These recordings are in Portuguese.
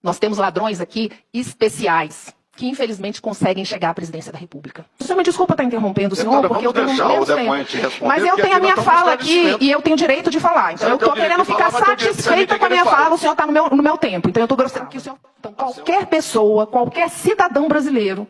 Nós temos ladrões aqui especiais, que infelizmente conseguem chegar à presidência da República. O senhor me desculpa estar interrompendo o senhor, porque eu tenho menos tempo. Mas eu tenho a minha fala aqui e eu tenho direito de falar. Então eu estou querendo ficar satisfeita com a minha fala, o senhor está no meu tempo. Então eu estou gostando que o senhor... Então qualquer pessoa, qualquer cidadão brasileiro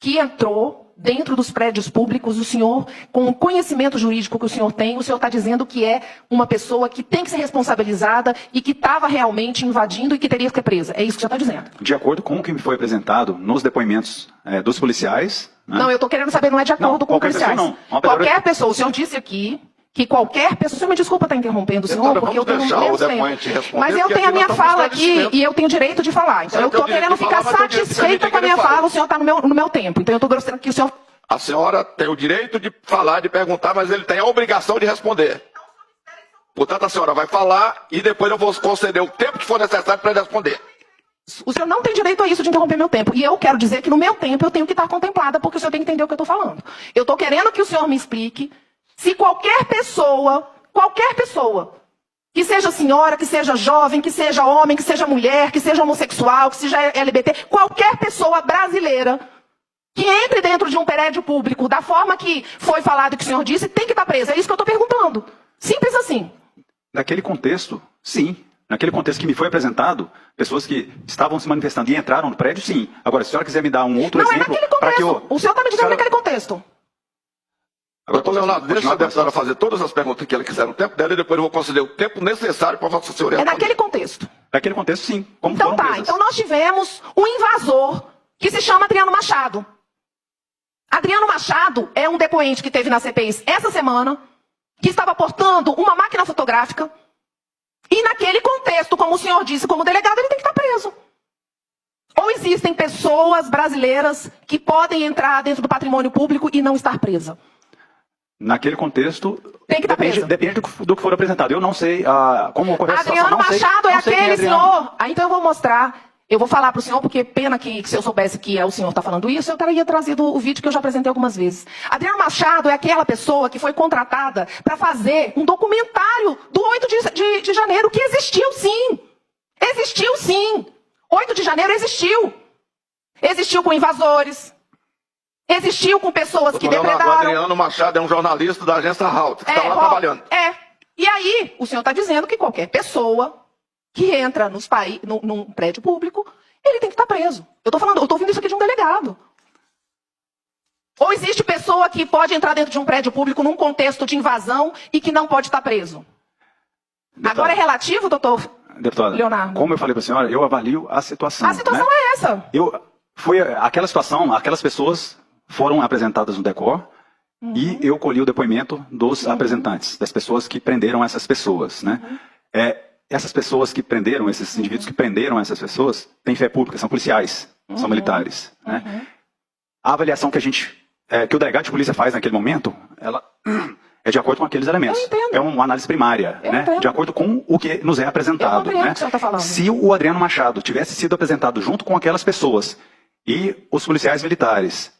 que entrou dentro dos prédios públicos, o senhor, com o conhecimento jurídico que o senhor está dizendo que é uma pessoa que tem que ser responsabilizada e que estava realmente invadindo e que teria que ser presa. É isso que o senhor está dizendo. De acordo com o que me foi apresentado nos depoimentos dos policiais... Né? Não, eu estou querendo saber, não é de acordo com os policiais. Pessoa, não. Qualquer pessoa, o senhor disse aqui que qualquer pessoa... O senhor me desculpa estar interrompendo o senhor, porque eu tenho menos tempo. Mas eu tenho a minha fala aqui e eu tenho direito de falar. Então eu estou querendo ficar satisfeita com a minha fala, o senhor está no meu tempo. Então eu estou gostando que o senhor... A senhora tem o direito de falar, de perguntar, mas ele tem a obrigação de responder. Portanto, a senhora vai falar e depois eu vou conceder o tempo que for necessário para ele responder. O senhor não tem direito a isso de interromper meu tempo. E eu quero dizer que no meu tempo eu tenho que estar contemplada, porque o senhor tem que entender o que eu estou falando. Eu estou querendo que o senhor me explique se qualquer pessoa, que seja senhora, que seja jovem, que seja homem, que seja mulher, que seja homossexual, que seja LGBT, qualquer pessoa brasileira que entre dentro de um prédio público, da forma que foi falado que o senhor disse, tem que estar presa. É isso que eu estou perguntando. Simples assim. Naquele contexto, sim. Naquele contexto que me foi apresentado, pessoas que estavam se manifestando e entraram no prédio, sim. Agora, se a senhora quiser me dar um outro exemplo... Não, é naquele contexto. O senhor está me dizendo naquele contexto. Agora, doutor Leonardo, deixa a deputada fazer todas as perguntas que ela quiser no tempo dela e depois eu vou conceder o tempo necessário para a vossa senhoria. É naquele contexto. Naquele contexto, sim. Como então tá, então nós tivemos um invasor que se chama Adriano Machado. Adriano Machado é um depoente que teve na CPI essa semana, que estava portando uma máquina fotográfica, e naquele contexto, como o senhor disse, como delegado, ele tem que estar preso. Ou existem pessoas brasileiras que podem entrar dentro do patrimônio público e não estar presa? Naquele contexto, tem que estar presa. Depende do que for apresentado. Eu não sei como ocorreu a situação. Adriano Machado é aquele senhor... então eu vou mostrar... Eu vou falar para o senhor, porque pena que se eu soubesse que o senhor está falando isso, eu teria trazido o vídeo que eu já apresentei algumas vezes. Adriano Machado é aquela pessoa que foi contratada para fazer um documentário do 8 de janeiro, que existiu sim. Existiu sim. 8 de janeiro existiu. Existiu com invasores. Existiu com pessoas que depredaram. O Adriano Machado é um jornalista da agência Halt, que está lá trabalhando. E aí, o senhor está dizendo que qualquer pessoa que entra num prédio público, ele tem que estar preso. Eu estou ouvindo isso aqui de um delegado. Ou existe pessoa que pode entrar dentro de um prédio público num contexto de invasão e que não pode estar preso? Deputada, agora é relativo, doutor Leonardo? Como eu falei para a senhora, eu avalio a situação. A situação é essa. Aquela situação, aquelas pessoas foram apresentadas no DECOR, e eu colhi o depoimento dos apresentantes, das pessoas que prenderam essas pessoas, né? Essas pessoas que prenderam, esses indivíduos que prenderam essas pessoas, têm fé pública, são policiais, são militares. Né? A avaliação que o delegado de polícia faz naquele momento, ela é de acordo com aqueles elementos. É uma análise primária, né? De acordo com o que nos é apresentado. Né? O que o senhor tá falando. Se o Adriano Machado tivesse sido apresentado junto com aquelas pessoas e os policiais militares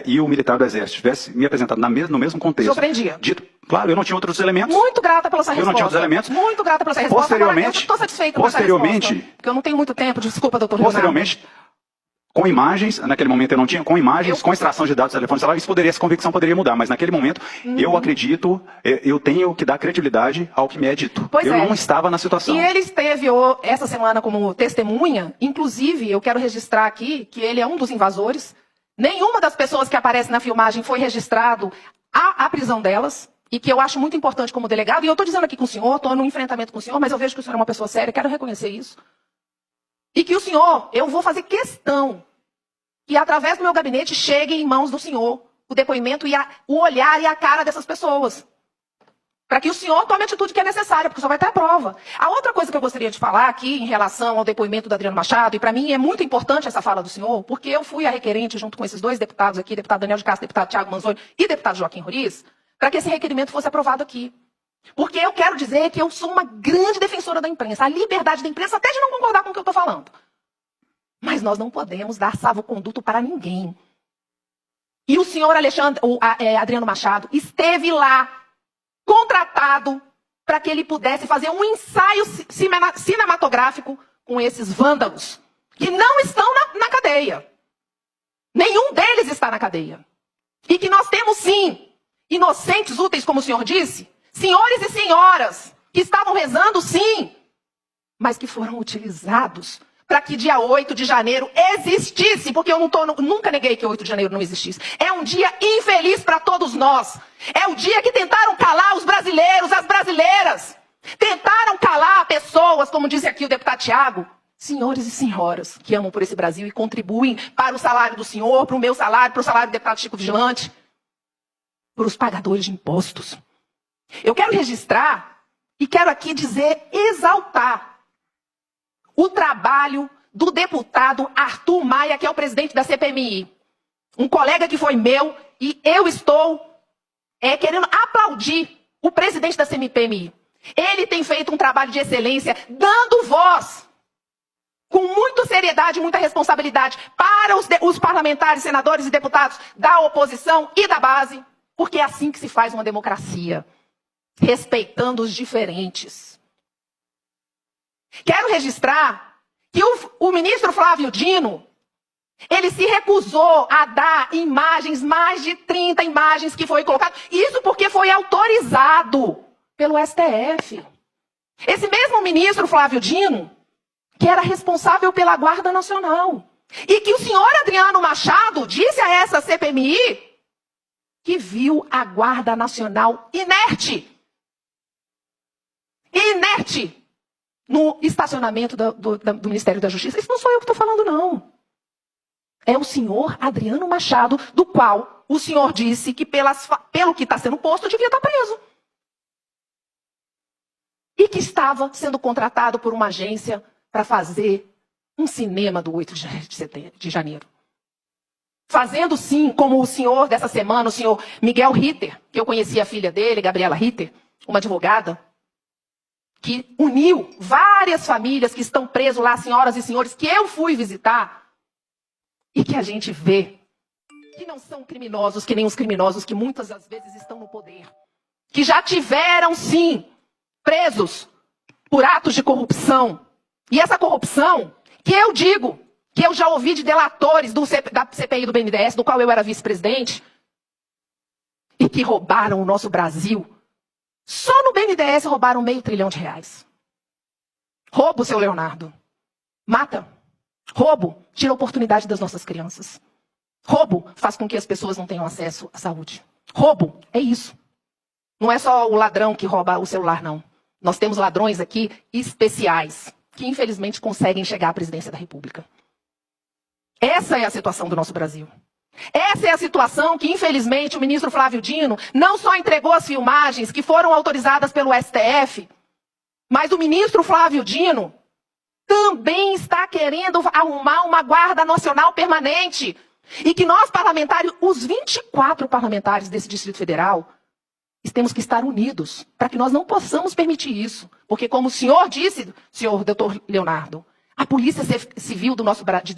e o militar do Exército tivesse me apresentado no mesmo contexto. Surpreendia. Claro, eu não tinha outros elementos. Muito grata pela sua resposta. Eu não tinha outros elementos. Muito grata pela sua resposta. Posteriormente, eu estou satisfeita com essa resposta. Porque eu não tenho muito tempo. Desculpa, doutor Leonardo. Posteriormente, com imagens, naquele momento eu não tinha, com imagens, com extração de dados do telefone celular, essa convicção poderia mudar, mas naquele momento eu acredito, eu tenho que dar credibilidade ao que me é dito. Eu não estava na situação. E ele esteve essa semana como testemunha, inclusive eu quero registrar aqui que ele é um dos invasores. Nenhuma das pessoas que aparecem na filmagem foi registrado a prisão delas, e que eu acho muito importante como delegado, e eu estou dizendo aqui com o senhor, estou num enfrentamento com o senhor, mas eu vejo que o senhor é uma pessoa séria, quero reconhecer isso. E que o senhor, eu vou fazer questão que através do meu gabinete chegue em mãos do senhor o depoimento e o olhar e a cara dessas pessoas. Para que o senhor tome a atitude que é necessária, porque o senhor vai ter a prova. A outra coisa que eu gostaria de falar aqui em relação ao depoimento do Adriano Machado, e para mim é muito importante essa fala do senhor, porque eu fui a requerente junto com esses dois deputados aqui, deputado Daniel de Castro, deputado Thiago Manzoni e deputado Joaquim Roriz, para que esse requerimento fosse aprovado aqui. Porque eu quero dizer que eu sou uma grande defensora da imprensa, a liberdade da imprensa, até de não concordar com o que eu estou falando. Mas nós não podemos dar salvo-conduto para ninguém. E o senhor Adriano Machado esteve lá, contratado, para que ele pudesse fazer um ensaio cinematográfico com esses vândalos. que não estão na cadeia. Nenhum deles está na cadeia. E que nós temos, sim, inocentes úteis, como o senhor disse, senhores e senhoras, que estavam rezando, sim, mas que foram utilizados para que dia 8 de janeiro existisse, porque eu nunca neguei que 8 de janeiro não existisse. É um dia infeliz para todos nós. É o dia que tentaram calar os brasileiros, as brasileiras. Tentaram calar pessoas, como disse aqui o deputado Thiago, senhores e senhoras que amam por esse Brasil e contribuem para o salário do senhor, para o meu salário, para o salário do deputado Chico Vigilante, para os pagadores de impostos. Eu quero registrar e quero aqui dizer, exaltar o trabalho do deputado Arthur Maia, que é o presidente da CPMI. Um colega que foi meu e eu estou querendo aplaudir o presidente da CPMI. Ele tem feito um trabalho de excelência, dando voz, com muita seriedade e muita responsabilidade, para os parlamentares, senadores e deputados da oposição e da base, porque é assim que se faz uma democracia, respeitando os diferentes. Quero registrar que o ministro Flávio Dino, ele se recusou a dar imagens, mais de 30 imagens que foi colocado, isso porque foi autorizado pelo STF. Esse mesmo ministro Flávio Dino, que era responsável pela Guarda Nacional, e que o senhor Adriano Machado disse a essa CPMI que viu a Guarda Nacional inerte no estacionamento do Ministério da Justiça. Isso não sou eu que estou falando, não. É o senhor Adriano Machado, do qual o senhor disse que pelo que está sendo posto, devia estar preso. E que estava sendo contratado por uma agência para fazer um cinema do 8 de janeiro. Fazendo, sim, como o senhor dessa semana, o senhor Miguel Ritter, que eu conheci a filha dele, Gabriela Ritter, uma advogada, que uniu várias famílias que estão presos lá, senhoras e senhores, que eu fui visitar, e que a gente vê que não são criminosos, que nem os criminosos que muitas das vezes estão no poder. Que já tiveram, sim, presos por atos de corrupção. E essa corrupção, que eu digo, que eu já ouvi de delatores da CPI do BNDES, do qual eu era vice-presidente, e que roubaram o nosso Brasil. Só no BNDES roubaram R$500 bilhão. Roubo, seu Leonardo. Mata. Roubo tira a oportunidade das nossas crianças. Roubo faz com que as pessoas não tenham acesso à saúde. Roubo é isso. Não é só o ladrão que rouba o celular, não. Nós temos ladrões aqui especiais, que infelizmente conseguem chegar à presidência da República. Essa é a situação do nosso Brasil. Essa é a situação que, infelizmente, o ministro Flávio Dino não só entregou as filmagens que foram autorizadas pelo STF, mas o ministro Flávio Dino também está querendo arrumar uma Guarda Nacional permanente. E que nós, parlamentares, os 24 parlamentares desse Distrito Federal, temos que estar unidos para que nós não possamos permitir isso. Porque, como o senhor disse, senhor doutor Leonardo, a Polícia Civil de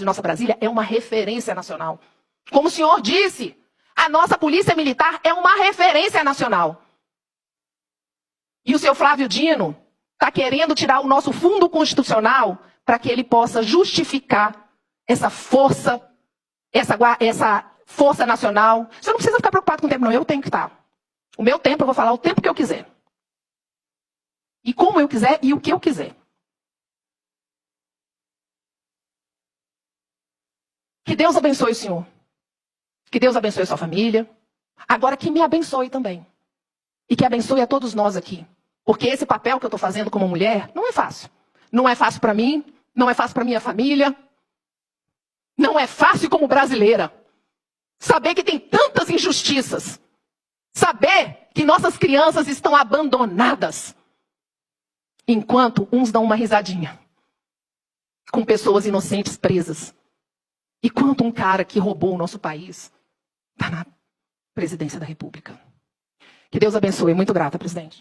nossa Brasília é uma referência nacional. Como o senhor disse, a nossa Polícia Militar é uma referência nacional. E o senhor Flávio Dino está querendo tirar o nosso fundo constitucional para que ele possa justificar essa força nacional. Você não precisa ficar preocupado com o tempo, não. Eu tenho que estar. O meu tempo, eu vou falar o tempo que eu quiser. E como eu quiser e o que eu quiser. Que Deus abençoe o senhor. Que Deus abençoe a sua família. Agora que me abençoe também. E que abençoe a todos nós aqui. Porque esse papel que eu estou fazendo como mulher não é fácil. Não é fácil para mim, não é fácil para minha família. Não é fácil como brasileira. Saber que tem tantas injustiças. Saber que nossas crianças estão abandonadas. Enquanto uns dão uma risadinha. Com pessoas inocentes presas. E quanto um cara que roubou o nosso país está na presidência da República. Que Deus abençoe. Muito grata, presidente.